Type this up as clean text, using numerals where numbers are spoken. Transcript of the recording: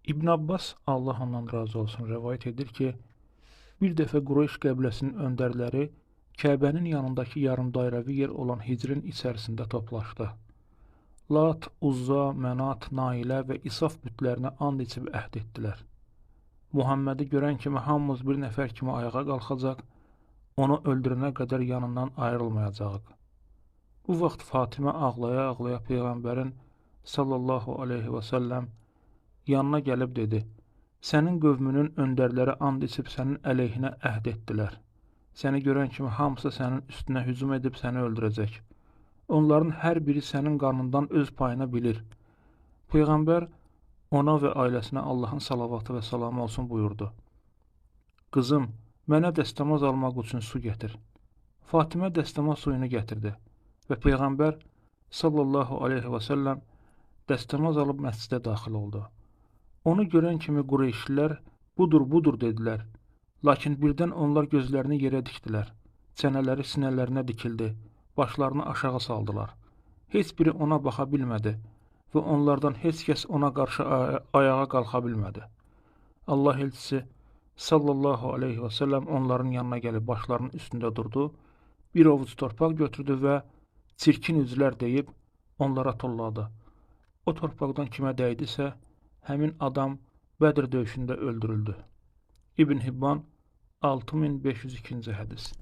İbn Abbas, Allah ondan razı olsun, rəvayət edir ki, bir dəfə Qureyş qəbiləsinin öndərləri Kəbənin yanındakı yarımdairəvi yer olan hicrin içərisində toplaşdı. Lat, Uzza, Mənat, Nailə və İsaf bütlərinə and içib əhd etdilər. Muhammədi görən kimi hamımız bir nəfər kimi ayağa qalxacaq, onu öldürənə qədər yanından ayrılmayacaq. Bu vaxt Fatimə ağlaya-ağlaya Peyğəmbərin sallallahu aleyhi və səlləm yanına gəlib dedi, sənin qövmünün öndərləri and içib sənin əleyhinə əhd etdilər. Səni görən kimi hamısı sənin üstünə hücum edib səni öldürəcək. Onların hər biri sənin qanından öz payına bilir. Peyğəmbər ona və ailəsinə Allahın salavatı və salamı olsun buyurdu. Qızım, mənə dəstəmaz almaq üçün su gətir. Fatimə dəstəmaz suyunu gətirdi və Peyğəmbər sallallahu aleyhi və səlləm dəstəmaz alıb məscidə daxil oldu. Onu görən kimi Qureyşlilər budur dedilər. Lakin birdən onlar gözlərini yerə dikdilər. Çənələri sinələrinə dikildi. Başlarını aşağı saldılar. Heç biri ona baxa bilmədi və onlardan heç kəs ona qarşı ayağa qalxa bilmədi. Allah elçisi sallallahu aleyhi və səlləm onların yanına gəlib başlarının üstündə durdu, bir ovuc torpaq götürdü və çirkin üzlər deyib onlara tulladı. O torpaqdan kimə dəydisə, həmin adam Bədr döyüşündə öldürüldü. İbn Hibban 6502-ci hədis.